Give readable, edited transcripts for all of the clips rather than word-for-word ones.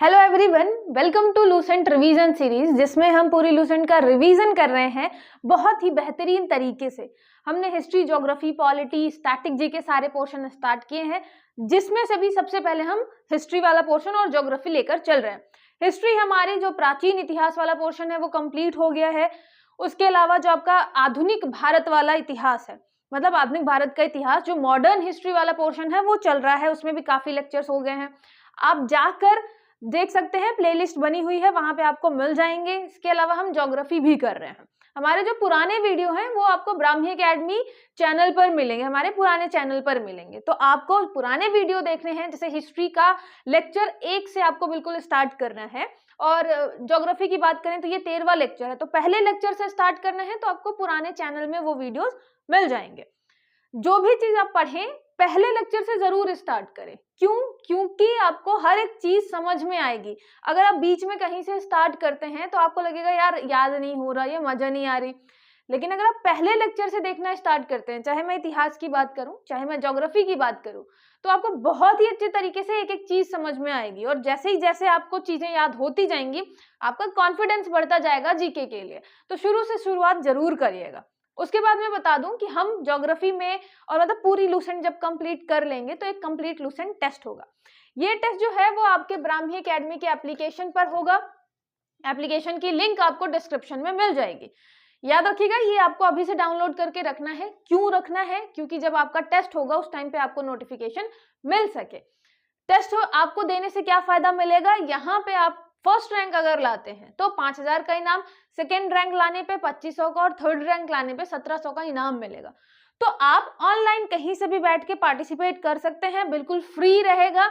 Hello everyone, welcome to Lucent revision series, जिसमें हम पूरी लूसेंट का रिवीजन कर रहे हैं बहुत ही बेहतरीन तरीके से। हमने history, geography, polity, static G के सारे पोर्शन स्टार्ट किए हैं, जिसमें से भी सबसे पहले हम हिस्ट्री वाला पोर्शन और ज्योग्राफी लेकर चल रहे हैं। हिस्ट्री हमारी जो प्राचीन इतिहास वाला पोर्शन है वो कंप्लीट हो गया है। उसके अलावा जो आपका आधुनिक भारत वाला इतिहास है, मतलब आधुनिक भारत का इतिहास, जो मॉडर्न हिस्ट्री वाला पोर्शन है वो चल रहा है। उसमें भी काफी लेक्चर्स हो गए हैं, आप जाकर देख सकते हैं, प्लेलिस्ट बनी हुई है, वहां पे आपको मिल जाएंगे। इसके अलावा हम ज्योग्राफी भी कर रहे हैं। हमारे जो पुराने वीडियो हैं वो आपको ब्राह्मी एकेडमी चैनल पर मिलेंगे, हमारे पुराने चैनल पर मिलेंगे। तो आपको पुराने वीडियो देखने हैं, जैसे हिस्ट्री का लेक्चर 1 से आपको बिल्कुल स्टार्ट करना है, और ज्योग्राफी की बात करें तो ये 13वां लेक्चर है, तो पहले लेक्चर से स्टार्ट करना है, तो आपको पुराने चैनल में वो वीडियोस मिल जाएंगे। जो भी चीज आप पढ़ें पहले लेक्चर से जरूर स्टार्ट करें। क्यों? क्योंकि आपको हर एक चीज समझ में आएगी। अगर आप बीच में कहीं से स्टार्ट करते हैं तो आपको लगेगा यार याद नहीं हो रहा, ये मजा नहीं आ रही। लेकिन अगर आप पहले लेक्चर से देखना स्टार्ट करते हैं, चाहे मैं इतिहास की बात करूं, चाहे मैं ज्योग्राफी की बात करूं, तो आपको बहुत ही अच्छे तरीके से एक एक चीज समझ में आएगी। और जैसे ही जैसे आपको चीजें याद होती जाएंगी, आपका कॉन्फिडेंस बढ़ता जाएगा जीके के लिए। तो शुरू से शुरुआत जरूर करिएगा। उसके बाद मैं बता दूं कि हम ज्योग्राफी में और मतलब पूरी लूसेंट जब कंप्लीट कर लेंगे तो एक कंप्लीट लूसेंट टेस्ट होगा। ये टेस्ट जो है वो आपके ब्राह्मी एकेडमी के एप्लीकेशन पर होगा। एप्लीकेशन की लिंक आपको डिस्क्रिप्शन में मिल जाएगी। याद रखिएगा, ये आपको अभी से डाउनलोड करके रखना है। क्यों रखना है? क्योंकि जब आपका टेस्ट होगा उस टाइम पे आपको नोटिफिकेशन मिल सके। टेस्ट आपको देने से क्या फायदा मिलेगा? यहाँ पे आप फर्स्ट रैंक अगर लाते हैं तो 5,000 का इनाम, सेकेंड रैंक लाने पे 2,500 का, और थर्ड रैंक लाने पे 1,700 का इनाम मिलेगा। तो आप ऑनलाइन कहीं से भी बैठ के पार्टिसिपेट कर सकते हैं, बिल्कुल फ्री रहेगा।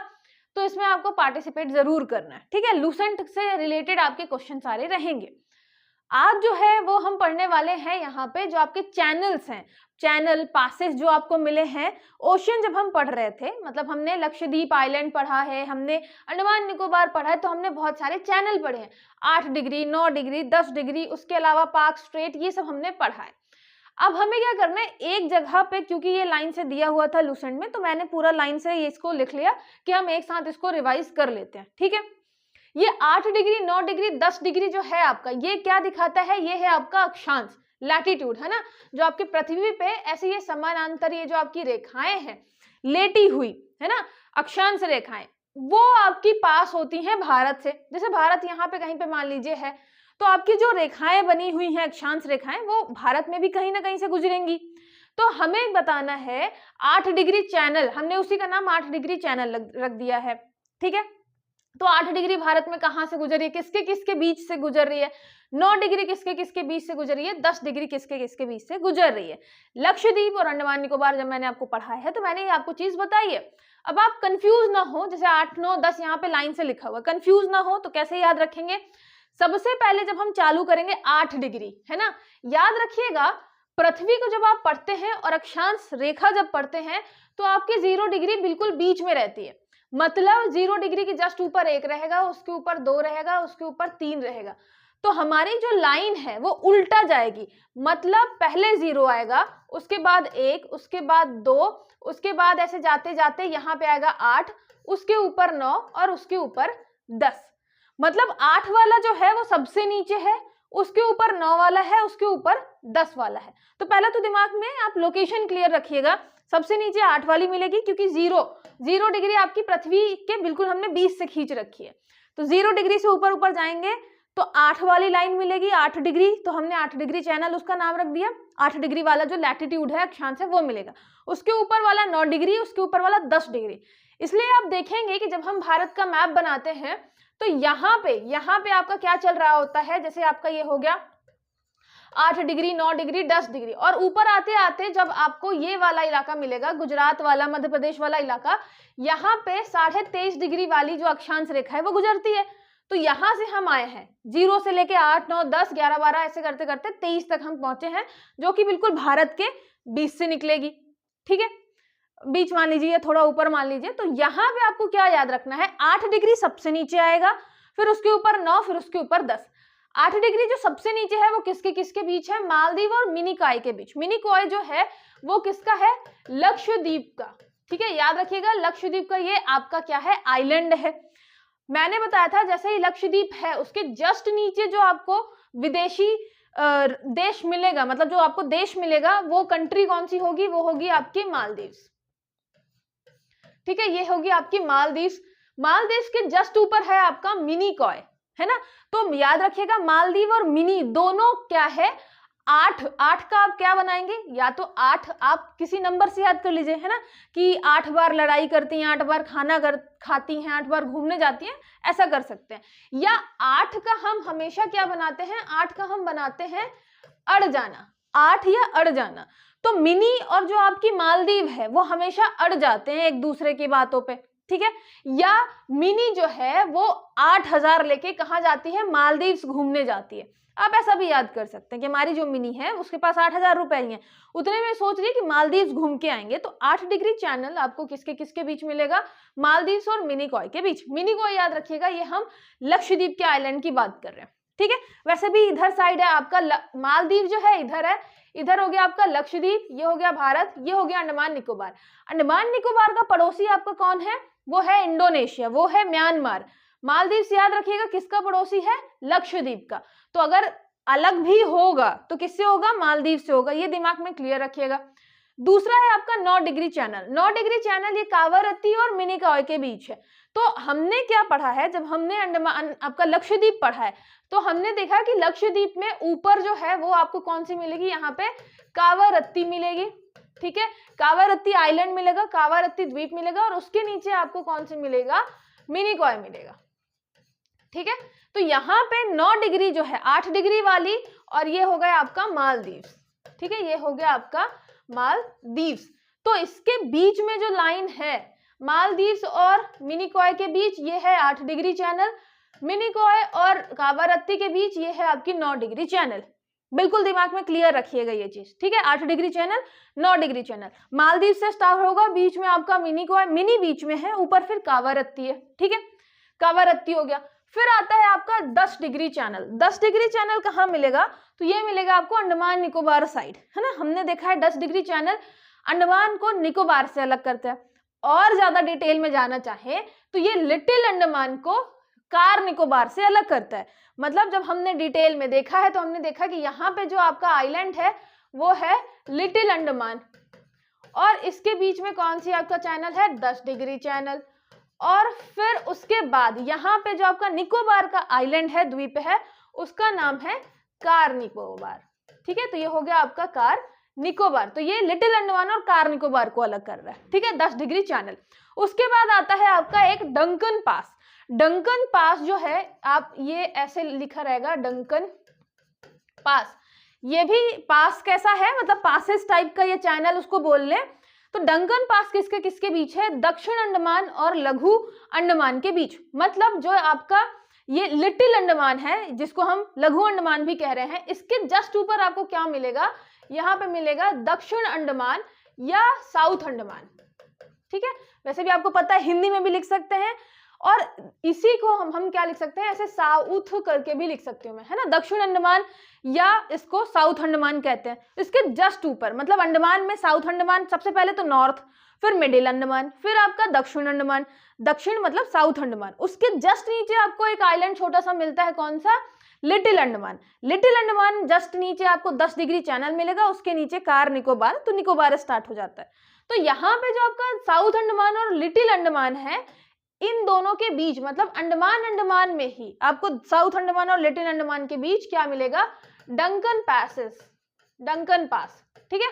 तो इसमें आपको पार्टिसिपेट जरूर करना है, ठीक है। लूसेंट से रिलेटेड आपके क्वेश्चन सारे रहेंगे। आज जो है वो हम पढ़ने वाले हैं यहाँ पे जो आपके चैनल्स हैं, चैनल पासेस जो आपको मिले हैं। ओशियन जब हम पढ़ रहे थे, मतलब हमने लक्षद्वीप आइलैंड पढ़ा है, हमने अंडमान निकोबार पढ़ा है, तो हमने बहुत सारे चैनल पढ़े हैं। 8 डिग्री, 9 डिग्री, 10 डिग्री, उसके अलावा पार्क स्ट्रेट, ये सब हमने पढ़ा है। अब हमें क्या करना है, एक जगह पे, क्योंकि ये लाइन से दिया हुआ था लूसेंट में, तो मैंने पूरा लाइन से इसको लिख लिया कि हम एक साथ इसको रिवाइज कर लेते हैं, ठीक है। ये 8 डिग्री, 9 डिग्री, 10 डिग्री जो है आपका, ये क्या दिखाता है? ये है आपका अक्षांश, लैटिट्यूड, है ना। जो आपकी पृथ्वी पे ऐसे ये समानांतर ये जो आपकी रेखाएं हैं लेटी हुई, है ना, अक्षांश रेखाएं, वो आपकी पास होती हैं भारत से। जैसे भारत यहाँ पे कहीं पे मान लीजिए है, तो आपकी जो रेखाएं बनी हुई हैं, अक्षांश रेखाएं, वो भारत में भी कहीं ना कहीं से गुजरेंगी। तो हमें बताना है 8 डिग्री चैनल, हमने उसी का नाम 8 डिग्री चैनल रख दिया है, ठीक है। तो 8 डिग्री भारत में कहां से गुजर रही है, किसके किसके बीच से गुजर रही है? 9 डिग्री किसके किसके बीच से गुजर रही है? 10 डिग्री किसके किसके बीच से गुजर रही है? लक्षद्वीप और अंडमान निकोबार जब मैंने आपको पढ़ाया है तो मैंने ये आपको चीज बताई है। अब आप कंफ्यूज ना हो, जैसे 8, 9, 10 यहाँ पे लाइन से लिखा हुआ, कंफ्यूज ना हो तो कैसे याद रखेंगे? सबसे पहले जब हम चालू करेंगे 8 डिग्री, है ना, याद रखिएगा, पृथ्वी को जब आप पढ़ते हैं और अक्षांश रेखा जब पढ़ते हैं तो आपकी 0 डिग्री बिल्कुल बीच में रहती है। मतलब 0 डिग्री के जस्ट ऊपर 1 रहेगा, उसके ऊपर 2 रहेगा, उसके ऊपर 3 रहेगा। तो हमारी जो लाइन है वो उल्टा जाएगी, मतलब पहले 0 आएगा, उसके बाद 1, उसके बाद 2, उसके बाद ऐसे जाते जाते यहाँ पे आएगा 8, उसके ऊपर 9 और उसके ऊपर 10। मतलब 8 वाला जो है वो सबसे नीचे है, उसके ऊपर 9 वाला है, उसके ऊपर 10 वाला है। तो पहला तो दिमाग में आप लोकेशन क्लियर रखिएगा, सबसे नीचे 8 वाली मिलेगी, क्योंकि 0 डिग्री आपकी पृथ्वी के बिल्कुल हमने 20 से खींच रखी है। तो 0 डिग्री से ऊपर ऊपर जाएंगे तो 8 वाली लाइन मिलेगी, 8 डिग्री, तो हमने 8 डिग्री चैनल उसका नाम रख दिया। 8 डिग्री वाला जो लैटिट्यूड है, अक्षांश है, वो मिलेगा। उसके ऊपर वाला 9 डिग्री, उसके ऊपर वाला 10 डिग्री। इसलिए आप देखेंगे कि जब हम भारत का मैप बनाते हैं तो यहाँ पे आपका क्या चल रहा होता है, जैसे आपका ये हो गया 8 डिग्री, 9 डिग्री, 10 डिग्री, और ऊपर आते आते जब आपको ये वाला इलाका मिलेगा, गुजरात वाला, मध्य प्रदेश वाला इलाका, यहाँ पे 23.5 डिग्री वाली जो अक्षांश रेखा है वो गुजरती है। तो यहाँ से हम आए हैं 0 से लेके 8, 9, 10, 11, 12 ऐसे करते करते 23 तक हम पहुंचे हैं, जो कि बिल्कुल भारत के बीच से निकलेगी, ठीक है। बीच मान लीजिए या थोड़ा ऊपर मान लीजिए। तो यहाँ पे आपको क्या याद रखना है, 8 डिग्री सबसे नीचे आएगा, फिर उसके ऊपर 9, फिर उसके ऊपर 10। 8 डिग्री जो सबसे नीचे है वो किसके किसके बीच है? मालदीव और मिनिकॉय के बीच। मिनिकॉय जो है वो किसका है? लक्षद्वीप का, ठीक है। याद रखिएगा, लक्षद्वीप का ये आपका क्या है? आइलैंड है। मैंने बताया था जैसे ही लक्षद्वीप है उसके जस्ट नीचे जो आपको विदेशी देश मिलेगा, मतलब जो आपको देश मिलेगा, वो कंट्री कौन सी होगी, वो होगी आपकी मालदीव्स। ठीक है, ये होगी आपकी मालदीव्स। मालदीव्स के जस्ट ऊपर है आपका मिनिकॉय, है ना। तो याद रखिएगा मालदीव और मिनी दोनों क्या है, 8 का आप क्या बनाएंगे, या तो 8 आप किसी नंबर से याद कर लीजिए, है ना, कि 8 बार लड़ाई करती हैं, 8 बार खाना खाती हैं, 8 बार घूमने जाती हैं, ऐसा कर सकते हैं। या 8 का हम हमेशा क्या बनाते हैं, 8 का हम बनाते हैं अड़ जाना, 8 या अड़ जाना। तो मिनी और जो आपकी मालदीव है वो हमेशा अड़ जाते हैं एक दूसरे की बातों पे, ठीक है। या मिनी जो है वो 8000 लेके कहाँ जाती है, मालदीव्स घूमने जाती है। आप ऐसा भी याद कर सकते हैं कि हमारी जो मिनी है उसके पास 8000 रुपए ही हैं, उतने में सोच रही है कि मालदीव्स घूम के आएंगे। तो 8 डिग्री चैनल आपको किसके किसके बीच मिलेगा, मालदीव्स और मिनिकॉय के बीच। मिनिकॉय याद रखिएगा, ये हम लक्षद्वीप के आइलैंड की बात कर रहे हैं, ठीक है। वैसे भी इधर साइड है आपका मालदीव जो है इधर है, इधर हो गया आपका लक्षद्वीप, ये हो गया भारत, ये हो गया अंडमान निकोबार। अंडमान निकोबार का पड़ोसी आपका कौन है, वो है इंडोनेशिया, वो है म्यांमार। मालदीव से याद रखिएगा किसका पड़ोसी है, लक्षद्वीप का। तो अगर अलग भी होगा तो किससे होगा, मालदीव से होगा, ये दिमाग में क्लियर रखिएगा। दूसरा है आपका 9 डिग्री चैनल। 9 डिग्री चैनल ये कावारत्ती और मिनिकॉय के बीच है। तो हमने क्या पढ़ा है, जब हमने अंडमान आपका लक्षद्वीप पढ़ा है तो हमने देखा कि लक्षद्वीप में ऊपर जो है वो आपको कौन सी मिलेगी, यहाँ पे कावारत्ती मिलेगी, ठीक है, कावारत्ती आइलैंड मिलेगा, कावारत्ती द्वीप मिलेगा, और उसके नीचे आपको कौन सी मिलेगा, मिनिकॉय मिलेगा, ठीक है। तो यहाँ पे 9 डिग्री जो है 8 डिग्री वाली, और ये हो गया आपका मालदीव्स, ठीक है, ये हो गया आपका मालदीव्स। तो इसके बीच में जो लाइन है मालदीव्स और मिनिकॉय के बीच, ये है 8 डिग्री चैनल। मिनिकॉय और कावारत्ती के बीच ये है आपकी 9 डिग्री चैनल। बिल्कुल दिमाग में क्लियर रखिएगा ये चीज, ठीक है। 8 degree channel, 9 degree channel, Maldives से स्टार्ट होगा, बीच में आपका मिनिकॉय, मिनी बीच में है, ऊपर फिर कावारत्ती है, ठीक है, कावारत्ती हो गया। फिर आता है आपका 10 डिग्री चैनल। 10 डिग्री चैनल कहाँ मिलेगा, तो ये मिलेगा आपको अंडमान निकोबार साइड, है ना। हमने देखा है 10 डिग्री चैनल अंडमान को निकोबार से अलग करता है। और ज्यादा डिटेल में जाना चाहे तो ये लिटिल अंडमान को कार निकोबार से अलग करता है। मतलब जब हमने डिटेल में देखा है तो हमने देखा कि यहाँ पे जो आपका आइलैंड है वो है लिटिल अंडमान, और इसके बीच में कौन सी आपका चैनल है, 10 डिग्री चैनल। और फिर उसके बाद यहाँ पे जो आपका निकोबार का आइलैंड है, द्वीप है, उसका नाम है कार निकोबार, ठीक है। तो ये हो गया आपका कार निकोबार। तो ये लिटिल अंडमान और कार निकोबार को अलग कर रहा है, ठीक है, 10 डिग्री चैनल। उसके बाद आता है आपका एक डंकन पास। डंकन पास जो है, आप ये ऐसे लिखा रहेगा डंकन पास। ये भी पास कैसा है, मतलब पासेस टाइप का ये चैनल उसको बोल लें। तो डंकन पास किसके किसके बीच है, दक्षिण अंडमान और लघु अंडमान के बीच। मतलब जो आपका ये लिटिल अंडमान है, जिसको हम लघु अंडमान भी कह रहे हैं, इसके जस्ट ऊपर आपको क्या मिलेगा, यहाँ पे मिलेगा दक्षिण अंडमान या साउथ अंडमान, ठीक है। वैसे भी आपको पता है हिंदी में भी लिख सकते हैं, और इसी को हम क्या लिख सकते हैं, ऐसे साउथ करके भी लिख सकती हूँ मैं, है ना, दक्षिण अंडमान या इसको साउथ अंडमान कहते हैं। इसके जस्ट ऊपर, मतलब अंडमान में साउथ अंडमान सबसे पहले तो नॉर्थ, फिर मिडिल अंडमान, फिर आपका दक्षिण अंडमान, दक्षिण मतलब साउथ अंडमान। उसके जस्ट नीचे आपको एक आइलैंड छोटा सा मिलता है, कौन सा, little Andaman. Little Andaman just नीचे आपको 10 डिग्री चैनल मिलेगा, उसके नीचे कार निकोबार, तो निकोबार स्टार्ट हो जाता है। तो यहाँ पे जो आपका साउथ अंडमान और लिटिल अंडमान है, इन दोनों के बीच, मतलब अंडमान में ही आपको साउथ अंडमान और लिटिल अंडमान के बीच क्या मिलेगा, डंकन पैसेस, डंकन पास, ठीक है।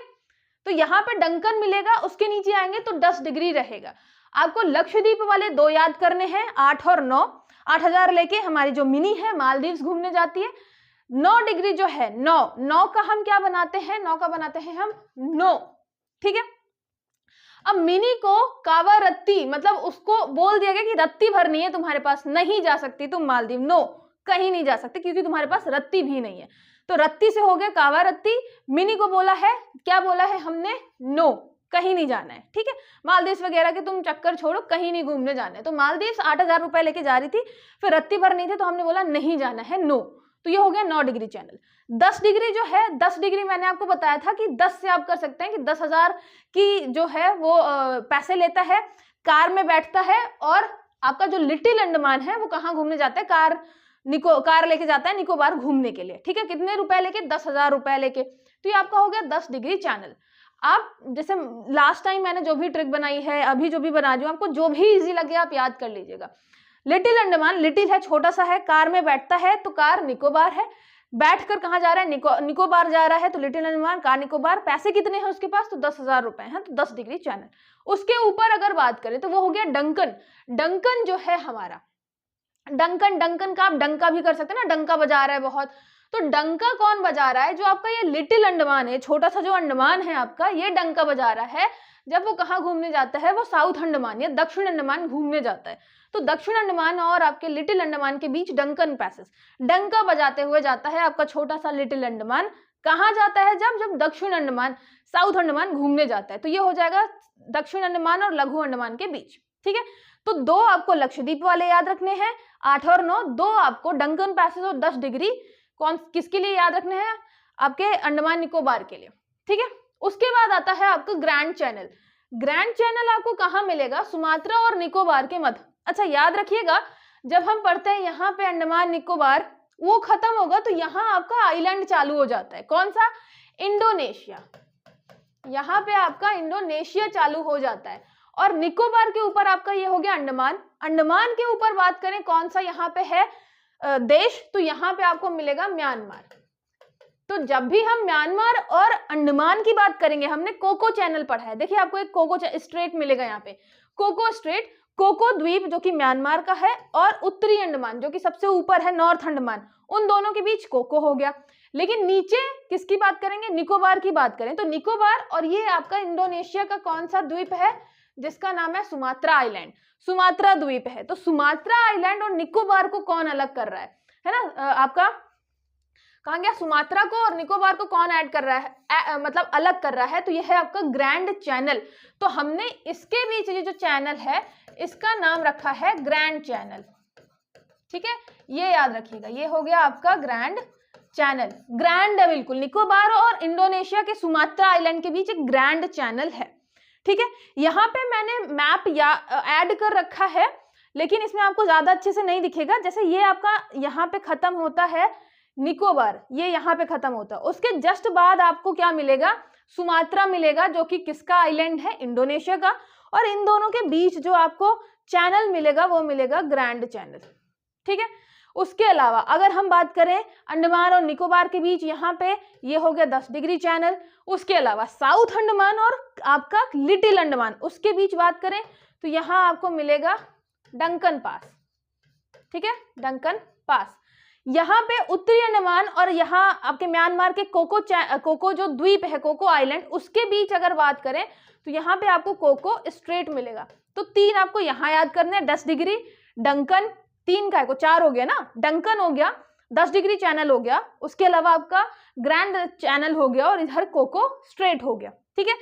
तो यहाँ पे डंकन मिलेगा, उसके नीचे आएंगे तो 10 डिग्री रहेगा। आपको लक्षद्वीप वाले 2 याद करने हैं, 8 और 9। 8000 लेके हमारी जो मिनी है मालदीव्स घूमने जाती है। 9 डिग्री जो है, 9 का हम क्या बनाते हैं, 9 का बनाते हैं हम 9, ठीक है। अब मिनी को कावारत्ती, मतलब उसको बोल दिया गया कि रत्ती भरनी है तुम्हारे पास, नहीं जा सकती तुम मालदीव, नो, कहीं नहीं जा सकती क्योंकि तुम्हारे पास रत्ती भी नहीं है। तो रत्ती से हो गया कावारत्ती। मिनी को बोला है, क्या बोला है हमने, नो, कहीं नहीं जाना है, ठीक है। मालदीव्स वगैरह के तुम चक्कर छोड़ो, कहीं नहीं घूमने जाना है। तो मालदीव्स 8000 रुपए लेके जा रही थी, फिर रत्ती भरनी थी, तो हमने बोला नहीं जाना है, नो। तो ये हो गया 9 डिग्री चैनल। 10 डिग्री जो है, 10 डिग्री मैंने आपको बताया था कि 10 से आप कर सकते हैं कि 10,000 की जो है वो पैसे लेता है, कार में बैठता है और आपका जो लिटिल अंडमान है वो कहाँ घूमने जाता है, कार लेके जाता है निकोबार घूमने के लिए, ठीक है। कितने रुपए लेके, 10,000 रुपए लेके। तो ये आपका हो गया 10 डिग्री चैनल। आप जैसे लास्ट टाइम मैंने जो भी ट्रिक बनाई है, अभी जो भी बना रही हूँ, आपको जो भी इजी लगे आप याद कर लीजिएगा। लिटिल अंडमान, लिटिल है, छोटा सा है, कार में बैठता है तो कार निकोबार है, बैठकर कहाँ जा रहा है, निकोबार जा रहा है, तो लिटिल अंडमान, कार निकोबार। पैसे कितने हैं उसके पास, तो 10,000 रुपए हैं, तो 10 डिग्री चैनल। उसके ऊपर अगर बात करें तो वो हो गया डंकन। डंकन जो है हमारा, डंकन का आप डंका भी कर सकते हैं ना, डंका बजा रहा है बहुत, तो डंका कौन बजा रहा है, जो आपका ये लिटिल अंडमान है, छोटा सा जो अंडमान है आपका, ये डंका बजा रहा है। जब वो कहाँ घूमने जाता है, वो साउथ अंडमान या दक्षिण अंडमान घूमने जाता है। तो दक्षिण अंडमान और आपके लिटिल अंडमान के बीच डंकन पैसेज, डंका बजाते हुए जाता है आपका छोटा सा लिटिल अंडमान। कहाँ जाता है, जब दक्षिण अंडमान साउथ अंडमान घूमने जाता है। तो ये हो जाएगा दक्षिण अंडमान और लघु अंडमान के बीच, ठीक है। तो 2 आपको लक्षद्वीप वाले याद रखने हैं, 8 और 9, 2 आपको डंकन पैसेज और 10 डिग्री किसके लिए याद रखने हैं, आपके अंडमान निकोबार के लिए, ठीक है। उसके बाद आता है आपका ग्रैंड चैनल। ग्रैंड चैनल आपको कहाँ मिलेगा, सुमात्रा और निकोबार के मध्य। अच्छा याद रखिएगा, जब हम पढ़ते हैं यहाँ पे अंडमान निकोबार, वो खत्म होगा तो यहाँ आपका आइलैंड चालू हो जाता है। कौन सा, इंडोनेशिया। यहाँ पे आपका इंडोनेशिया चालू हो जाता है, और निकोबार के ऊपर आपका ये हो गया अंडमान। अंडमान के ऊपर बात करें कौन सा यहाँ पे है देश, तो यहाँ पे आपको मिलेगा म्यांमार। तो जब भी हम म्यांमार और अंडमान की बात करेंगे, हमने कोको चैनल पढ़ा है, देखिए आपको एक कोको स्ट्रेट मिलेगा यहाँ पे, कोको स्ट्रेट, कोको द्वीप जो कि म्यांमार का है, और उत्तरी अंडमान जो कि सबसे ऊपर है नॉर्थ अंडमान, उन दोनों के बीच कोको हो गया। लेकिन नीचे किसकी बात करेंगे, निकोबार की बात करें तो निकोबार, और ये आपका इंडोनेशिया का कौन सा द्वीप है, जिसका नाम है सुमात्रा आइलैंड, सुमात्रा द्वीप है। तो सुमात्रा आइलैंड और निकोबार को कौन अलग कर रहा है ना, आपका कहा गया, सुमात्रा को और निकोबार को कौन ऐड कर रहा है, मतलब अलग कर रहा है, तो यह है आपका ग्रैंड चैनल। तो हमने इसके बीच ये जो चैनल है इसका नाम रखा है ग्रैंड चैनल, ठीक है, ये याद रखिएगा, ये हो गया आपका ग्रैंड चैनल। ग्रैंड है बिल्कुल, निकोबार और इंडोनेशिया के सुमात्रा आइलैंड के बीच एक ग्रैंड चैनल है, ठीक है। यहाँ पे मैंने मैप ऐड कर रखा है, लेकिन इसमें आपको ज्यादा अच्छे से नहीं दिखेगा। जैसे ये आपका यहाँ पे खत्म होता है निकोबार, ये यहाँ पे खत्म होता है, उसके जस्ट बाद आपको क्या मिलेगा, सुमात्रा मिलेगा, जो कि किसका आइलैंड है, इंडोनेशिया का, और इन दोनों के बीच जो आपको चैनल मिलेगा वो मिलेगा ग्रैंड चैनल, ठीक है। उसके अलावा अगर हम बात करें अंडमान और निकोबार के बीच, यहाँ पे ये हो गया 10 डिग्री चैनल। उसके अलावा साउथ अंडमान और आपका लिटिल अंडमान, उसके बीच बात करें तो यहाँ आपको मिलेगा डंकन पास, ठीक है, डंकन पास। यहाँ पे उत्तरी अंडमान और यहाँ आपके म्यांमार के कोको जो द्वीप है, कोको आइलैंड, उसके बीच अगर बात करें तो यहाँ पे आपको कोको स्ट्रेट मिलेगा। तो 3 आपको यहाँ याद करने हैं, 10 डिग्री डंकन, 3 का है को 4 हो गया ना, डंकन हो गया, 10 डिग्री चैनल हो गया, उसके अलावा आपका ग्रैंड चैनल हो गया, और इधर कोको स्ट्रेट हो गया, ठीक है।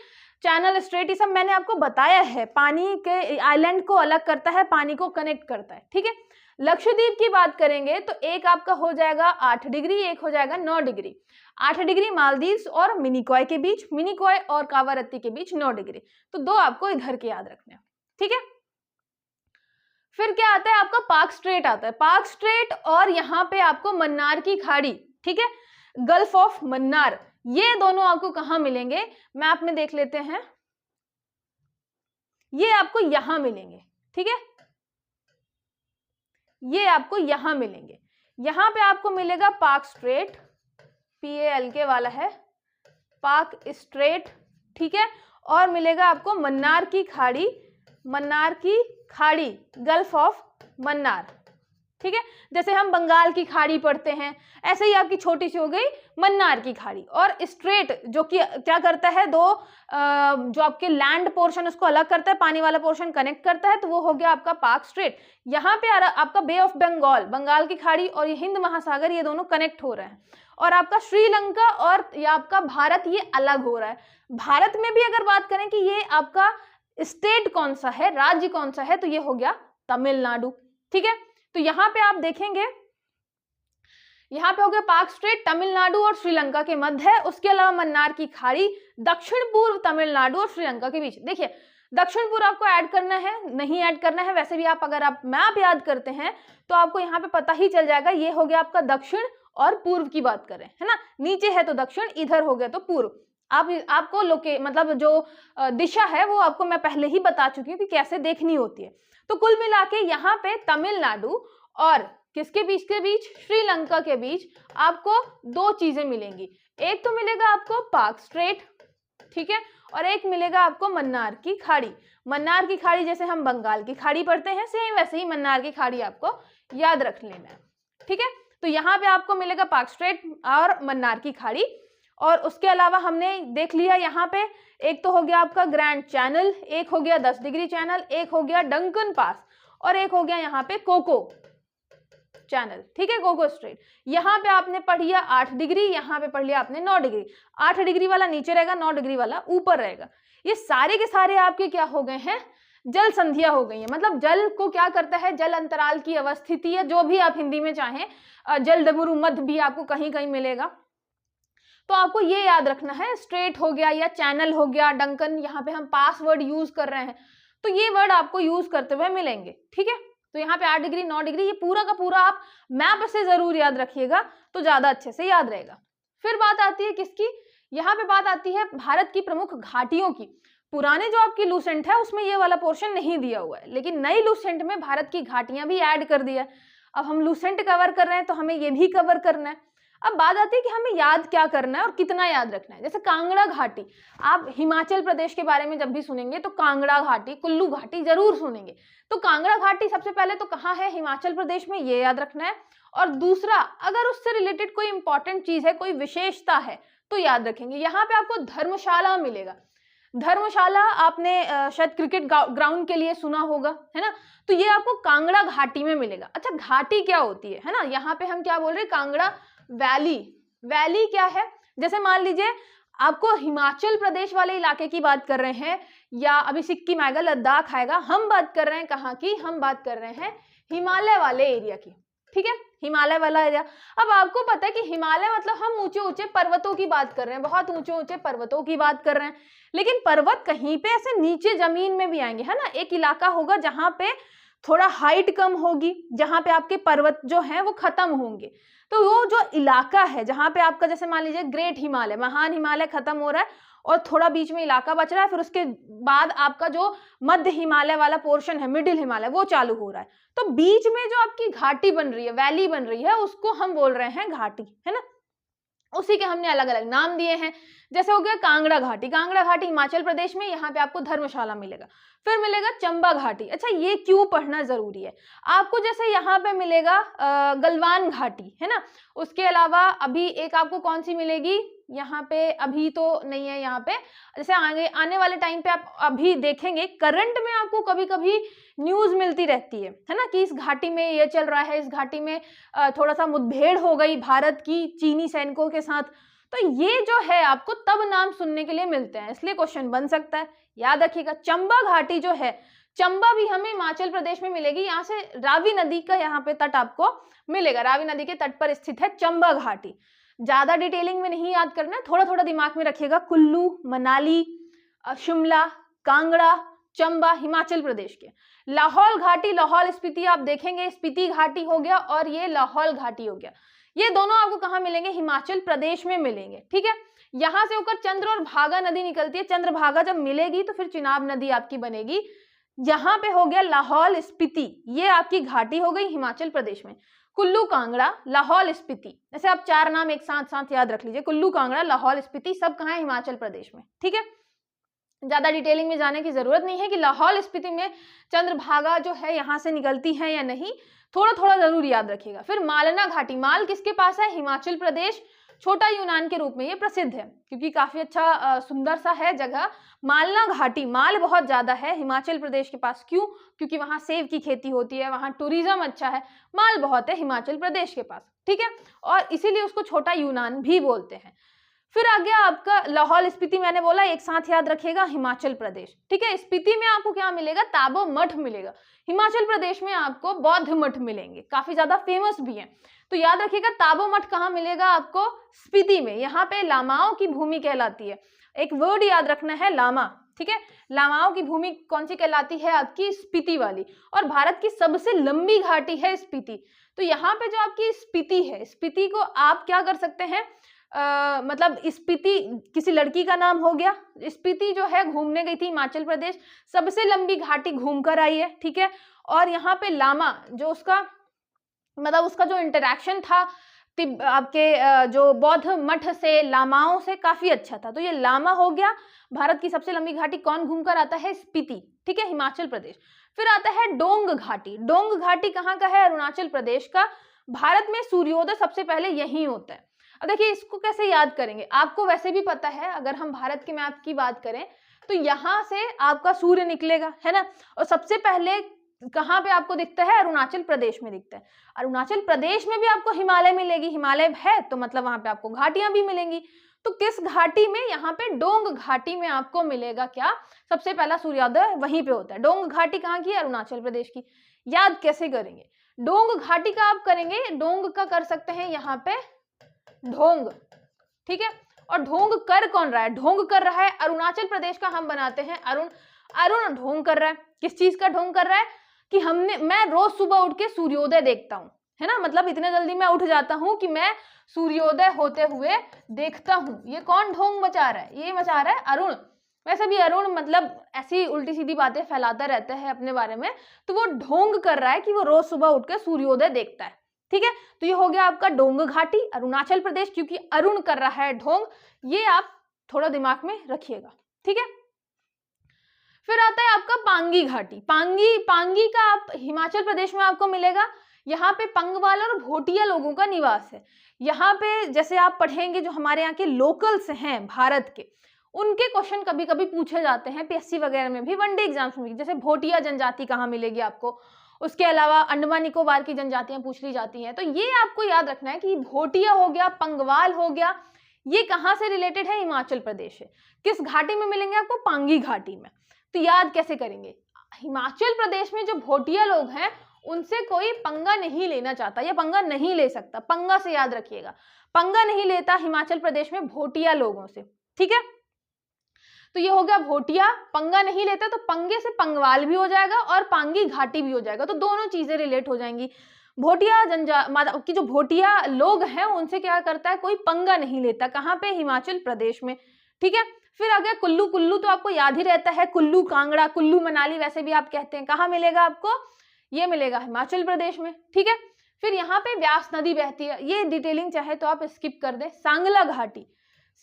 चैनल स्ट्रेट ये सब मैंने आपको बताया है, पानी के आइलैंड को अलग करता है, पानी को कनेक्ट करता है, ठीक है। लक्षद्वीप की बात करेंगे तो एक आपका हो जाएगा 8 डिग्री, एक हो जाएगा 9 डिग्री। 8 डिग्री मालदीव्स और मिनिकॉय के बीच, मिनिकॉय और कावारत्ती के बीच 9 डिग्री। तो 2 आपको इधर के याद रखने हैं, ठीक है। फिर क्या आता है आपका, पार्क स्ट्रेट आता है, पार्क स्ट्रेट, और यहाँ पे आपको मन्नार की खाड़ी, ठीक है, गल्फ ऑफ मन्नार, ये दोनों आपको कहाँ मिलेंगे, मैप में देख लेते हैं, ये आपको यहां मिलेंगे, ठीक है, ये आपको यहां मिलेंगे। यहां पे आपको मिलेगा पार्क स्ट्रेट, PALK वाला है, पार्क स्ट्रेट, ठीक है, और मिलेगा आपको मन्नार की खाड़ी, मन्नार की खाड़ी, गल्फ ऑफ मन्नार, ठीक है। जैसे हम बंगाल की खाड़ी पढ़ते हैं, ऐसे ही आपकी छोटी सी हो गई मन्नार की खाड़ी। और स्ट्रेट जो कि क्या करता है, जो आपके लैंड पोर्शन उसको अलग करता है, पानी वाला पोर्शन कनेक्ट करता है, तो वो हो गया आपका पार्क स्ट्रेट। यहाँ पे आपका बे ऑफ बंगाल, बंगाल की खाड़ी और ये हिंद महासागर, ये दोनों कनेक्ट हो रहे हैं। और आपका श्रीलंका और ये आपका भारत, ये अलग हो रहा है। भारत में भी अगर बात करें कि ये आपका स्टेट कौन सा है, राज्य कौन सा है, तो ये हो गया तमिलनाडु, ठीक है। तो यहाँ पे आप देखेंगे, यहाँ पे हो गया पार्क स्ट्रेट, तमिलनाडु और श्रीलंका के मध्य है। उसके अलावा मन्नार की खाड़ी दक्षिण पूर्व तमिलनाडु और श्रीलंका के बीच। देखिए दक्षिण पूर्व आपको ऐड करना है, नहीं ऐड करना है, वैसे भी आप अगर आप मैप याद करते हैं तो आपको यहाँ पे पता ही चल जाएगा। ये हो गया आपका दक्षिण और पूर्व की बात करें, है ना, नीचे है तो दक्षिण, इधर हो गया तो पूर्व। आपको मतलब जो दिशा है वो आपको मैं पहले ही बता चुकी हूँ कि कैसे देखनी होती है। तो कुल मिला के यहाँ पे तमिलनाडु और किसके बीच के बीच, श्रीलंका के बीच आपको दो चीजें मिलेंगी। एक तो मिलेगा आपको पाक स्ट्रेट, ठीक है, और एक मिलेगा आपको मन्नार की खाड़ी। मन्नार की खाड़ी जैसे हम बंगाल की खाड़ी पढ़ते हैं, सेम वैसे ही मन्नार की खाड़ी आपको याद रख लेना है, ठीक है। तो यहाँ पे आपको मिलेगा पाक स्ट्रेट और मन्नार की खाड़ी। और उसके अलावा हमने देख लिया यहाँ पे, एक तो हो गया आपका ग्रैंड चैनल, एक हो गया 10 डिग्री चैनल, एक हो गया डंकन पास, और एक हो गया यहाँ पे कोको चैनल, ठीक है, कोको स्ट्रेट। यहाँ पे आपने पढ़ लिया 8 डिग्री, यहाँ पे पढ़ लिया आपने 9 डिग्री। 8 डिग्री वाला नीचे रहेगा, 9 डिग्री वाला ऊपर रहेगा। ये सारे के सारे आपके क्या हो गए हैं, जल संधिया हो गई है। मतलब जल को क्या करता है, जल अंतराल की अवस्थिति, या जो भी आप हिंदी में चाहें, जल डमरू मध्य भी आपको कहीं कहीं मिलेगा। तो आपको ये याद रखना है, स्ट्रेट हो गया या चैनल हो गया, डंकन, यहाँ पे हम पास वर्ड यूज कर रहे हैं तो ये वर्ड आपको यूज करते हुए मिलेंगे, ठीक है। तो यहाँ पे 8 डिग्री 9 डिग्री, ये पूरा का पूरा आप मैप से जरूर याद रखिएगा तो ज्यादा अच्छे से याद रहेगा। फिर बात आती है किसकी, यहाँ पे बात आती है भारत की प्रमुख घाटियों की। पुराने जो आपकी लूसेंट है उसमें ये वाला पोर्शन नहीं दिया हुआ है, लेकिन नई लूसेंट में भारत की घाटियां भी ऐड कर दिया है। अब हम लूसेंट कवर कर रहे हैं तो हमें ये भी कवर करना है। अब बात आती है कि हमें याद क्या करना है और कितना याद रखना है। जैसे कांगड़ा घाटी, आप हिमाचल प्रदेश के बारे में जब भी सुनेंगे तो कांगड़ा घाटी, कुल्लू घाटी जरूर सुनेंगे। तो कांगड़ा घाटी सबसे पहले तो कहाँ है, हिमाचल प्रदेश में, ये याद रखना है। और दूसरा, अगर उससे रिलेटेड कोई इंपॉर्टेंट चीज है, कोई विशेषता है तो याद रखेंगे। यहाँ पे आपको धर्मशाला मिलेगा। धर्मशाला आपने शायद क्रिकेट ग्राउंड के लिए सुना होगा, है ना, तो ये आपको कांगड़ा घाटी में मिलेगा। अच्छा, घाटी क्या होती है ना, यहाँ पे हम क्या बोल रहे हैं, कांगड़ा वैली। वैली क्या है, जैसे मान लीजिए आपको हिमाचल प्रदेश वाले इलाके की बात कर रहे हैं, या अभी सिक्किम आएगा, लद्दाख आएगा, हम बात कर रहे हैं कहाँ की, हम बात कर रहे हैं हिमालय वाले एरिया की, ठीक है, हिमालय वाला एरिया। अब आपको पता है कि हिमालय मतलब हम ऊंचे ऊंचे पर्वतों की बात कर रहे हैं, बहुत ऊंचे ऊंचे पर्वतों की बात कर रहे हैं। लेकिन पर्वत कहीं पे ऐसे नीचे जमीन में भी आएंगे, है ना। एक इलाका होगा जहां पे थोड़ा हाइट कम होगी, जहां पे आपके पर्वत जो हैं वो खत्म होंगे। तो वो जो इलाका है जहां पे आपका, जैसे मान लीजिए ग्रेट हिमालय, महान हिमालय खत्म हो रहा है और थोड़ा बीच में इलाका बच रहा है, फिर उसके बाद आपका जो मध्य हिमालय वाला पोर्शन है, मिडिल हिमालय, वो चालू हो रहा है। तो बीच में जो आपकी घाटी बन रही है, वैली बन रही है, उसको हम बोल रहे हैं घाटी, है ना। उसी के हमने अलग अलग नाम दिए हैं। जैसे हो गया कांगड़ा घाटी, कांगड़ा घाटी हिमाचल प्रदेश में, यहाँ पे आपको धर्मशाला मिलेगा। फिर मिलेगा चंबा घाटी। अच्छा, ये क्यों पढ़ना जरूरी है आपको, जैसे यहाँ पे मिलेगा गलवान घाटी, है ना। उसके अलावा अभी एक आपको कौन सी मिलेगी, यहाँ पे अभी तो नहीं है, यहाँ पे जैसे आगे आने वाले टाइम पे आप अभी देखेंगे, करंट में आपको कभी कभी न्यूज मिलती रहती है ना, कि इस घाटी में ये चल रहा है, इस घाटी में थोड़ा सा मुठभेड़ हो गई भारत की चीनी सैनिकों के साथ। तो ये जो है आपको तब नाम सुनने के लिए मिलते हैं, इसलिए क्वेश्चन बन सकता है, याद रखिएगा। चंबा घाटी जो है, चंबा भी हमें हिमाचल प्रदेश में मिलेगी। यहाँ से रावी नदी का यहाँ पे तट आपको मिलेगा, रावी नदी के तट पर स्थित है चंबा घाटी। ज्यादा डिटेलिंग में नहीं याद करना है, थोड़ा थोड़ा दिमाग में रखिएगा। कुल्लू, मनाली, शिमला, कांगड़ा, चंबा हिमाचल प्रदेश के। लाहौल घाटी, लाहौल स्पीति आप देखेंगे, स्पीति घाटी हो गया और ये लाहौल घाटी हो गया। ये दोनों आपको कहाँ मिलेंगे, हिमाचल प्रदेश में मिलेंगे, ठीक है। यहाँ से होकर चंद्र और भागा नदी निकलती है, चंद्रभागा जब मिलेगी तो फिर चिनाब नदी आपकी बनेगी। यहाँ पे हो गया लाहौल स्पीति, ये आपकी घाटी हो गई हिमाचल प्रदेश में। कुल्लू, कांगड़ा, लाहौल स्पीति, ऐसे आप 4 नाम एक साथ साथ याद रख लीजिए। कुल्लू, कांगड़ा, लाहौल स्पीति सब कहाँ है, हिमाचल प्रदेश में, ठीक है। ज्यादा डिटेलिंग में जाने की जरूरत नहीं है कि लाहौल स्पीति में चंद्रभागा जो है यहाँ से निकलती है या नहीं, थोड़ा थोड़ा जरूर याद रखिएगा। फिर मालना घाटी, माल किसके पास है, हिमाचल प्रदेश, छोटा यूनान के रूप में ये प्रसिद्ध है क्योंकि काफी अच्छा सुंदर सा है जगह। मालना घाटी, माल बहुत ज्यादा है हिमाचल प्रदेश के पास, क्यों, क्योंकि वहां सेब की खेती होती है, वहां टूरिज्म अच्छा है, माल बहुत है हिमाचल प्रदेश के पास, ठीक है, और इसीलिए उसको छोटा यूनान भी बोलते हैं। फिर आ गया आपका लाहौल स्पीति, मैंने बोला एक साथ याद रखिएगा, हिमाचल प्रदेश, ठीक है। स्पीति में आपको क्या मिलेगा, ताबो मठ मिलेगा। हिमाचल प्रदेश में आपको बौद्ध मठ मिलेंगे, काफी ज्यादा फेमस भी हैं, तो याद रखिएगा ताबो मठ कहाँ मिलेगा आपको, स्पीति में। यहाँ पे लामाओं की भूमि कहलाती है, एक वर्ड याद रखना है लामा, ठीक है। लामाओं की भूमि कौन सी कहलाती है? आपकी स्पीति वाली। और भारत की सबसे लंबी घाटी है स्पीति। तो यहाँ पे जो आपकी स्पीति है, स्पीति को आप क्या कर सकते हैं, मतलब स्पीति किसी लड़की का नाम हो गया। स्पीति जो है घूमने गई थी हिमाचल प्रदेश, सबसे लंबी घाटी घूम कर आई है, ठीक है। और यहाँ पे लामा जो उसका मतलब उसका जो इंटरेक्शन था आपके जो बौद्ध मठ से, लामाओं से काफी अच्छा था। तो ये लामा हो गया। भारत की सबसे लंबी घाटी कौन घूमकर आता है? स्पीति, ठीक है, हिमाचल प्रदेश। फिर आता है डोंग घाटी। डोंग घाटी कहाँ का है? अरुणाचल प्रदेश का। भारत में सूर्योदय सबसे पहले यहीं होता है। अब देखिए इसको कैसे याद करेंगे, आपको वैसे भी पता है, अगर हम भारत के मैप की बात करें तो यहाँ से आपका सूर्य निकलेगा, है ना। और सबसे पहले कहाँ पे आपको दिखता है? अरुणाचल प्रदेश में दिखता है। अरुणाचल प्रदेश में भी आपको हिमालय मिलेगी, हिमालय है तो मतलब वहां पे आपको घाटियां भी मिलेंगी। तो किस घाटी में? यहाँ पे डोंग घाटी में आपको मिलेगा क्या? सबसे पहला सूर्योदय वहीं पे होता है। डोंग घाटी कहाँ की? अरुणाचल प्रदेश की। याद कैसे करेंगे? डोंग घाटी का आप करेंगे, डोंग का कर सकते हैं यहाँ पे ढोंग, ठीक है। और ढोंग कर कौन रहा है? ढोंग कर रहा है अरुणाचल प्रदेश का, हम बनाते हैं अरुण। अरुण ढोंग कर रहा है। किस चीज का ढोंग कर रहा है? कि मैं रोज सुबह उठ के सूर्योदय देखता हूँ, है ना। मतलब इतने जल्दी मैं उठ जाता हूँ कि मैं सूर्योदय होते हुए देखता हूँ। ये कौन ढोंग मचा रहा है? ये मचा रहा है अरुण। वैसे भी अरुण मतलब ऐसी उल्टी सीधी बातें फैलाता रहता है अपने बारे में, तो वो ढोंग कर रहा है कि वो रोज सुबह उठ के सूर्योदय देखता है, ठीक है। तो ये हो गया आपका डोंग घाटी, अरुणाचल प्रदेश, क्योंकि अरुण कर रहा है ढोंग। ये आप थोड़ा दिमाग में रखिएगा, ठीक है। फिर आता है आपका पांगी घाटी। पांगी का आप हिमाचल प्रदेश में आपको मिलेगा। यहाँ पे पंगवाल और भोटिया लोगों का निवास है। यहाँ पे जैसे आप पढ़ेंगे, जो हमारे यहाँ के लोकल्स हैं भारत के, उनके क्वेश्चन कभी कभी पूछे जाते हैं पीएससी वगैरह में भी, वनडे एग्जाम्स में भी। जैसे भोटिया जनजाति कहाँ मिलेगी आपको, उसके अलावा अंडमान निकोबार की जनजातियां पूछ ली जाती हैं। तो ये आपको याद रखना है कि भोटिया हो गया, पंगवाल हो गया, ये कहाँ से रिलेटेड है? हिमाचल प्रदेश से। किस घाटी में मिलेंगे आपको? पांगी घाटी में। तो याद कैसे करेंगे? हिमाचल प्रदेश में जो भोटिया लोग हैं उनसे कोई पंगा नहीं लेना चाहता या पंगा नहीं ले सकता। पंगा से याद रखिएगा, पंगा नहीं लेता हिमाचल प्रदेश में भोटिया लोगों से, ठीक है। तो ये हो गया भोटिया, पंगा नहीं लेता, तो पंगे से पंगवाल भी हो जाएगा और पांगी घाटी भी हो जाएगा। तो दोनों चीजें रिलेट हो जाएंगी। भोटिया की जो भोटिया लोग हैं उनसे क्या करता है? कोई पंगा नहीं लेता। कहाँ पे? हिमाचल प्रदेश में, ठीक है। फिर आ गया कुल्लू। कुल्लू तो आपको याद ही रहता है, कुल्लू कांगड़ा, कुल्लू मनाली वैसे भी आप कहते हैं। कहाँ मिलेगा आपको? ये मिलेगा हिमाचल प्रदेश में, ठीक है। फिर यहाँ पे व्यास नदी बहती है, ये डिटेलिंग चाहे तो आप स्किप कर दें। सांगला घाटी,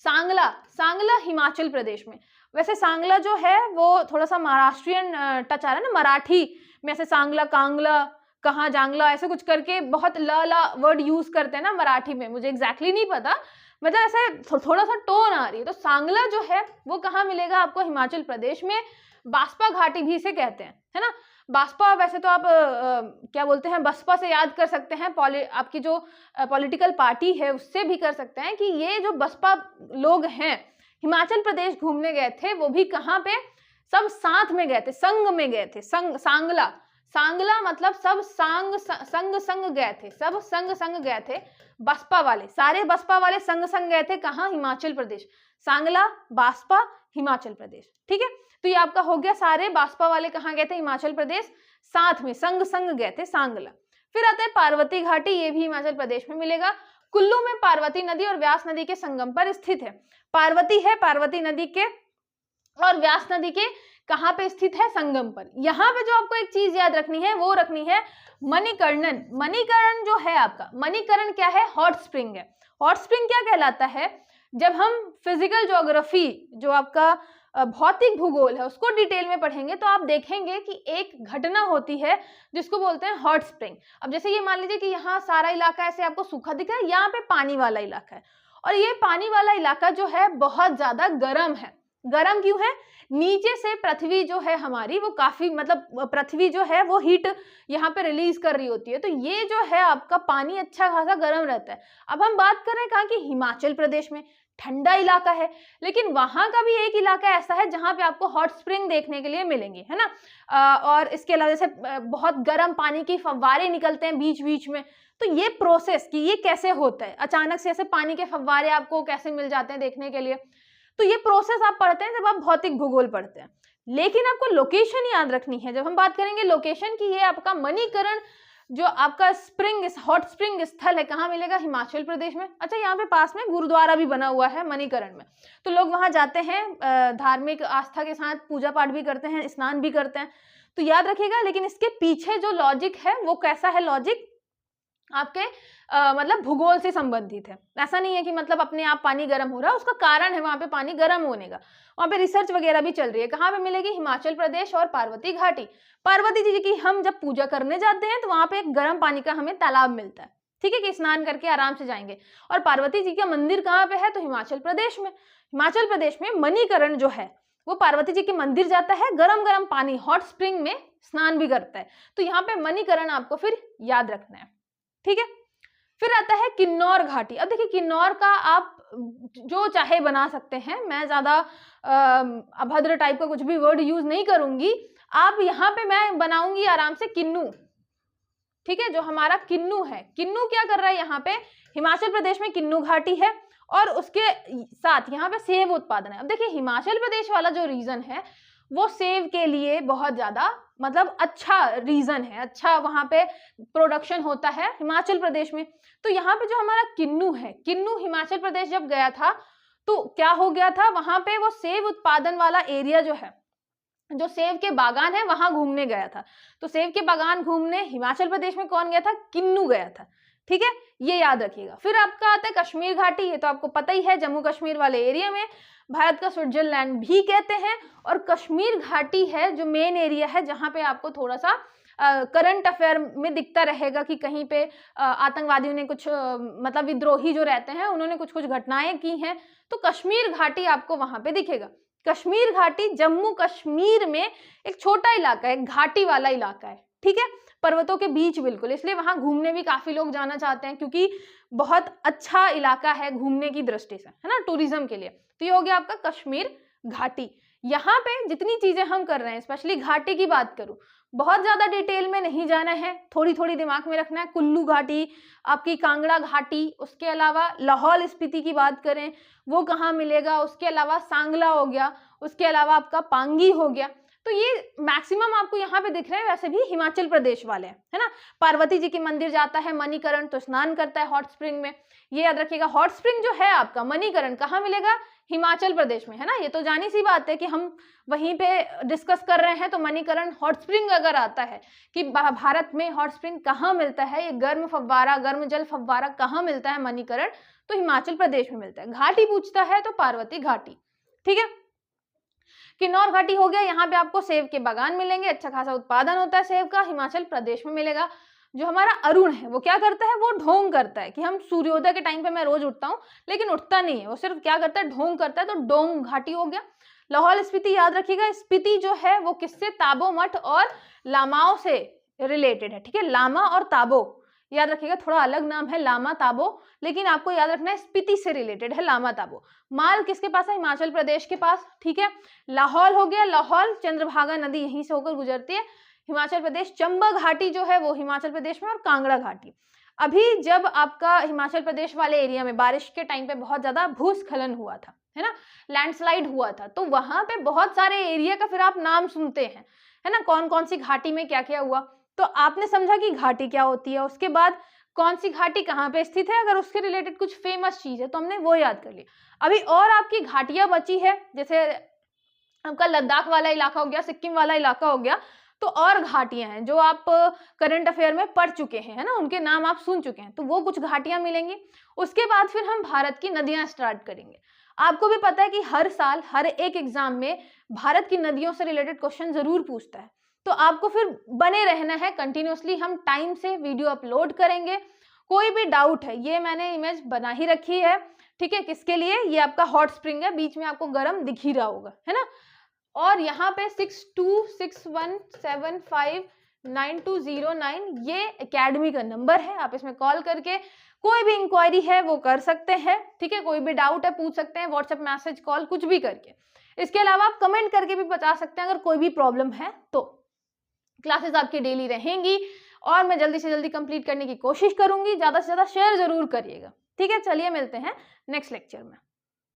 सांगला हिमाचल प्रदेश में। वैसे सांगला जो है वो थोड़ा सा महाराष्ट्रियन टच आ रहा है ना, मराठी में ऐसे सांगला, कांगला, कहाँ जांगला, ऐसे कुछ करके बहुत ला वर्ड यूज करते हैं ना मराठी में। मुझे एग्जैक्टली नहीं पता, मतलब ऐसे थोड़ा सा टोन आ रही है। तो सांगला जो है वो कहाँ मिलेगा आपको? हिमाचल प्रदेश में। बास्पा घाटी भी इसे कहते हैं, है ना। बास्पा वैसे तो आप क्या बोलते हैं, बसपा से याद कर सकते हैं, आपकी जो पॉलिटिकल पार्टी है उससे भी कर सकते हैं कि ये जो बसपा लोग हैं हिमाचल प्रदेश घूमने गए थे, वो भी कहाँ पे? सब साथ में गए थे, संग में गए थे। सांगला मतलब सब संग गए थे, सब संग गए थे। बसपा वाले, सारे बसपा वाले संग गए थे। कहाँ? हिमाचल प्रदेश। सांगला, बासपा, हिमाचल प्रदेश, ठीक है। तो ये आपका हो गया, सारे बासपा वाले कहाँ गए थे? हिमाचल प्रदेश, साथ में संग गए थे, सांगला। फिर आता है पार्वती घाटी, ये भी हिमाचल प्रदेश में मिलेगा। कुल्लू में पार्वती नदी और व्यास नदी के संगम पर स्थित है। पार्वती है, पार्वती नदी के और व्यास नदी के कहाँ पे स्थित है? संगम पर। यहाँ पे जो आपको एक चीज याद रखनी है वो रखनी है मणिकर्णन। मणिकर्ण जो है आपका, मणिकर्ण क्या है? हॉट स्प्रिंग है। हॉट स्प्रिंग क्या कहलाता है? जब हम फिजिकल ज्योग्राफी, जो आपका भौतिक भूगोल है, उसको डिटेल में पढ़ेंगे तो आप देखेंगे कि एक घटना होती है जिसको बोलते हैं हॉट स्प्रिंग। अब जैसे ये मान लीजिए कि यहाँ सारा इलाका ऐसे आपको सूखा दिख रहा है, यहाँ पे पानी वाला इलाका है, और ये पानी वाला इलाका जो है बहुत ज्यादा गर्म है। गर्म क्यों है? नीचे से पृथ्वी जो है हमारी वो काफी, मतलब पृथ्वी जो है वो हीट यहाँ पे रिलीज कर रही होती है, तो ये जो है आपका पानी अच्छा खासा गर्म रहता है। अब हम बात कर रहे हैं कहाँ की? हिमाचल प्रदेश में ठंडा इलाका है, लेकिन वहां का भी एक इलाका ऐसा है जहां पे आपको हॉट स्प्रिंग देखने के लिए मिलेंगे, है ना। और इसके अलावा जैसे बहुत गर्म पानी की फव्वारे निकलते हैं बीच बीच में। तो ये प्रोसेस कि ये कैसे होता है, अचानक से ऐसे पानी के फव्वारे आपको कैसे मिल जाते हैं देखने के लिए, तो ये प्रोसेस आप पढ़ते हैं जब आप भौतिक भूगोल पढ़ते हैं, लेकिन आपको लोकेशन याद रखनी है। जब हम बात करेंगे लोकेशन की, ये आपका मणिकरण जो आपका स्प्रिंग हॉट स्प्रिंग स्थल है, कहाँ मिलेगा? हिमाचल प्रदेश में। अच्छा, यहाँ पे पास में गुरुद्वारा भी बना हुआ है मणिकरण में, तो लोग वहां जाते हैं, धार्मिक आस्था के साथ पूजा पाठ भी करते हैं, स्नान भी करते हैं, तो याद रखिएगा। लेकिन इसके पीछे जो लॉजिक है वो कैसा है? लॉजिक आपके मतलब भूगोल से संबंधित है। ऐसा नहीं है कि मतलब अपने आप पानी गर्म हो रहा है, उसका कारण है वहां पे पानी गर्म होने का, वहां पे रिसर्च वगैरह भी चल रही है। कहाँ पे मिलेगी? हिमाचल प्रदेश और पार्वती घाटी। पार्वती जी की हम जब पूजा करने जाते हैं तो वहां पे एक गर्म पानी का हमें तालाब मिलता है, ठीक है, कि स्नान करके आराम से जाएंगे। और पार्वती जी का मंदिर कहाँ पे है? तो हिमाचल प्रदेश में। हिमाचल प्रदेश में मणिकरण जो है वो पार्वती जी के मंदिर जाता है, गरम गरम पानी हॉट स्प्रिंग में स्नान भी करता है। तो यहाँ पे मणिकरण आपको फिर याद रखना है, ठीक है। फिर आता है किन्नौर घाटी। अब देखिए, किन्नौर का आप जो चाहे बना सकते हैं, मैं ज्यादा अभद्र टाइप का कुछ भी वर्ड यूज नहीं करूंगी। आप यहाँ पे मैं बनाऊंगी आराम से किन्नू, ठीक है, जो हमारा किन्नू है। किन्नू क्या कर रहा है? यहाँ पे हिमाचल प्रदेश में किन्नू घाटी है और उसके साथ यहाँ पे सेब उत्पादन है। अब देखिए, हिमाचल प्रदेश वाला जो रीजन है वो सेब के लिए बहुत ज्यादा मतलब अच्छा रीजन है, अच्छा वहां पे प्रोडक्शन होता है हिमाचल प्रदेश में। तो यहाँ पे जो हमारा किन्नू है, किन्नू हिमाचल प्रदेश जब गया था तो क्या हो गया था? वहां पे वो सेब उत्पादन वाला एरिया जो है, जो सेब के बागान है, वहां घूमने गया था। तो सेब के बागान घूमने हिमाचल प्रदेश में कौन गया था? किन्नू गया था, ठीक है, ये याद रखिएगा। फिर आपका आता है कश्मीर घाटी। ये तो आपको पता ही है, जम्मू कश्मीर वाले एरिया में भारत का स्विट्जरलैंड भी कहते हैं। और कश्मीर घाटी है जो मेन एरिया है, जहां पे आपको थोड़ा सा करंट अफेयर में दिखता रहेगा कि कहीं पे आतंकवादियों ने कुछ मतलब विद्रोही जो रहते हैं उन्होंने कुछ कुछ घटनाएं की हैं, तो कश्मीर घाटी आपको वहां पे दिखेगा। कश्मीर घाटी जम्मू कश्मीर में एक छोटा इलाका है, घाटी वाला इलाका है, ठीक है, पर्वतों के बीच बिल्कुल, इसलिए वहां घूमने भी काफी लोग जाना चाहते हैं क्योंकि बहुत अच्छा इलाका है घूमने की दृष्टि से, है ना, टूरिज्म के लिए। तो ये हो गया आपका कश्मीर घाटी। यहाँ पे जितनी चीजें हम कर रहे हैं, स्पेशली घाटी की बात करूं, बहुत ज्यादा डिटेल में नहीं जाना है, थोड़ी थोड़ी दिमाग में रखना है। कुल्लू घाटी, आपकी कांगड़ा घाटी, उसके अलावा लाहौल स्पीति की बात करें वो कहाँ मिलेगा, उसके अलावा सांगला हो गया, उसके अलावा आपका पांगी हो गया। तो ये मैक्सिमम आपको यहाँ पे दिख रहे हैं, वैसे भी हिमाचल प्रदेश वाले हैं, है ना। पार्वती जी के मंदिर जाता है मणिकरण, तो स्नान करता है हॉट स्प्रिंग में। ये याद रखिएगा, हॉट स्प्रिंग जो है आपका मणिकरण कहाँ मिलेगा? हिमाचल प्रदेश में, है ना। ये तो जानी सी बात है कि हम वहीं पे डिस्कस कर रहे हैं, तो मणिकरण हॉट स्प्रिंग अगर आता है कि भारत में हॉट स्प्रिंग कहाँ मिलता है, ये गर्म फव्वारा, गर्म जल फव्वारा कहाँ मिलता है मणिकरण, तो हिमाचल प्रदेश में मिलता है। घाटी पूछता है तो पार्वती घाटी, ठीक है। किन्नौर घाटी हो गया, यहाँ पे आपको सेब के बागान मिलेंगे, अच्छा खासा उत्पादन होता है सेब का, हिमाचल प्रदेश में मिलेगा। जो हमारा अरुण है वो क्या करता है? वो ढोंग करता है कि हम सूर्योदय के टाइम पे मैं रोज उठता हूँ, लेकिन उठता नहीं है, वो सिर्फ क्या करता है? ढोंग करता है, तो डोंग घाटी हो गया। लाहौल स्पीति याद रखिएगा, स्पीति जो है वो किससे? ताबो मठ और लामाओं से रिलेटेड है, ठीक है, लामा और ताबो याद रखिएगा, थोड़ा अलग नाम है लामा ताबो, लेकिन आपको याद रखना है स्पीति से रिलेटेड है लामा ताबो। माल किसके पास है? हिमाचल प्रदेश के पास, ठीक है। लाहौल हो गया, लाहौल चंद्रभागा नदी यहीं से होकर गुजरती है, हिमाचल प्रदेश। चंबा घाटी जो है वो हिमाचल प्रदेश में, और कांगड़ा घाटी। अभी जब आपका हिमाचल प्रदेश वाले एरिया में बारिश के टाइम पे बहुत ज्यादा भूस्खलन हुआ था, है ना, लैंडस्लाइड हुआ था, तो वहां पे बहुत सारे एरिया का फिर आप नाम सुनते हैं, है ना, कौन कौन सी घाटी में क्या क्या हुआ, तो आपने समझा कि घाटी क्या होती है। उसके बाद कौन सी घाटी कहाँ पे स्थित है, अगर उसके रिलेटेड कुछ फेमस चीज है तो हमने वो याद कर लिया। अभी और आपकी घाटियां बची है, जैसे आपका लद्दाख वाला इलाका हो गया, सिक्किम वाला इलाका हो गया, तो और घाटियां हैं जो आप करंट अफेयर में पढ़ चुके हैं, है ना, उनके नाम आप सुन चुके हैं, तो वो कुछ घाटियां मिलेंगी। उसके बाद फिर हम भारत की नदियां स्टार्ट करेंगे। आपको भी पता है कि हर साल हर एक एग्जाम में भारत की नदियों से रिलेटेड क्वेश्चन जरूर पूछता है, तो आपको फिर बने रहना है कंटिन्यूअसली, हम टाइम से वीडियो अपलोड करेंगे। कोई भी डाउट है, ये मैंने इमेज बना ही रखी है, ठीक है, किसके लिए? ये आपका हॉट स्प्रिंग है, बीच में आपको गर्म दिख ही रहा होगा, है ना। और यहाँ पे 6261759209 ये एकेडमी का नंबर है, आप इसमें कॉल करके कोई भी इंक्वायरी है वो कर सकते हैं, ठीक है, कोई भी डाउट है पूछ सकते हैं, व्हाट्सएप मैसेज कॉल कुछ भी करके। इसके अलावा आप कमेंट करके भी बता सकते हैं अगर कोई भी प्रॉब्लम है तो। क्लासेस आपकी डेली रहेंगी और मैं जल्दी से जल्दी कंप्लीट करने की कोशिश करूंगी, ज्यादा से ज्यादा शेयर जरूर करिएगा, ठीक है। चलिए मिलते हैं नेक्स्ट लेक्चर में।